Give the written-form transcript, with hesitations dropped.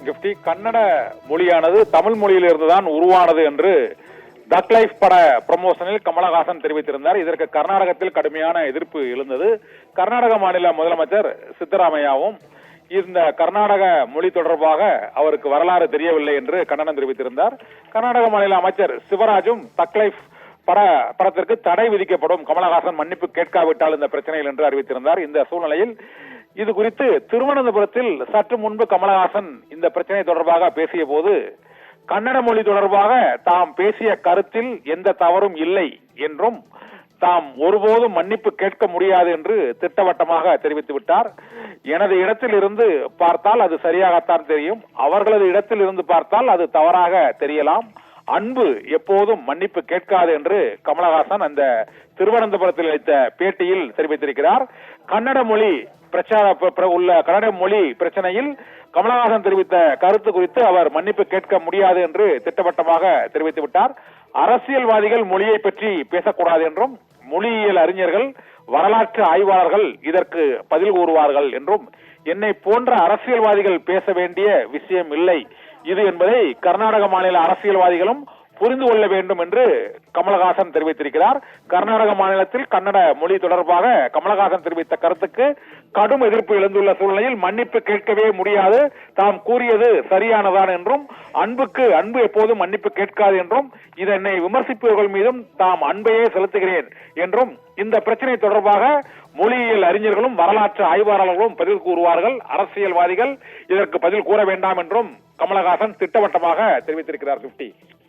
GIFT, Kannada மொழியானது தமிழ் மொழியிலிருந்து தான் உருவானது என்று தக் லைஃப் பட ப்ரமோஷனில் கமலஹாசன் தெரிவித்திருந்தார். இதற்கு கர்நாடகத்தில் கடுமையான எதிர்ப்பு எழுந்தது. கர்நாடக மாநில முதலமைச்சர் சித்தராமையாவும் இந்த கர்நாடக மொழி தொடர்பாக அவருக்கு வரலாறு தெரியவில்லை என்று கண்டனம் தெரிவித்திருந்தார். கர்நாடக மாநில அமைச்சர் சிவராஜும் தக் லைஃப் படத்திற்கு தடை விதிக்கப்படும், கமலஹாசன் மன்னிப்பு கேட்காவிட்டால் இந்த பிரச்சனையில் என்று அறிவித்திருந்தார். இந்த சூழ்நிலையில் இது குறித்து திருவனந்தபுரத்தில் சற்று முன்பு கமலஹாசன் இந்த பிரச்சனை தொடர்பாக பேசிய போது கன்னட மொழி தொடர்பாக தாம் பேசிய கருத்தில் எந்த தவறும் இல்லை என்றும் தாம் ஒருபோதும் மன்னிப்பு கேட்க முடியாது என்று திட்டவட்டமாக தெரிவித்து விட்டார். எனது இடத்தில் இருந்து பார்த்தால் அது சரியாகத்தான் தெரியும், அவர்களது இடத்தில் இருந்து பார்த்தால் அது தவறாக தெரியலாம். அன்பு எப்போதும் மன்னிப்பு கேட்காது என்று கமலஹாசன் அந்த திருவனந்தபுரத்தில் அளித்த பேட்டியில் தெரிவித்திருக்கிறார். கன்னட மொழி கன்னட மொழி பிரச்சனையில் கமலஹாசன் தெரிவித்த கருத்து குறித்து அவர் மன்னிப்பு கேட்க முடியாது என்று திட்டவட்டமாக தெரிவித்து விட்டார். அரசியல்வாதிகள் மொழியை பற்றி பேசக்கூடாது என்றும் மொழியியல் அறிஞர்கள், வரலாற்று ஆய்வாளர்கள் இதற்கு பதில் கூறுவார்கள் என்றும் என்னை போன்ற அரசியல்வாதிகள் பேச வேண்டிய விஷயம் இல்லை இது என்பதை கர்நாடக மாநில அரசியல்வாதிகளும் புரிந்து கொள்ள வேண்டும் என்று கமலஹாசன் தெரிவித்திருக்கிறார். கர்நாடக மாநிலத்தில் கன்னட மொழி தொடர்பாக கமலஹாசன் தெரிவித்த கருத்துக்கு கடும் எதிர்ப்பு எழுந்துள்ள சூழ்நிலையில் மன்னிப்பு கேட்கவே முடியாது, தாம் கூறியது சரியானதான் என்றும் அன்புக்கு அன்பு எப்போதும் மன்னிப்பு கேட்காது என்றும் இதனை விமர்சிப்பவர்கள் மீதும் தாம் அன்பையே செலுத்துகிறேன் என்றும் இந்த பிரச்சனை தொடர்பாக மொழியியல் அறிஞர்களும் வரலாற்று ஆய்வாளர்களும் பதில் கூறுவார்கள், அரசியல்வாதிகள் இதற்கு பதில் கூற வேண்டாம் என்றும் கமலஹாசன் திட்டவட்டமாக தெரிவித்திருக்கிறார். 50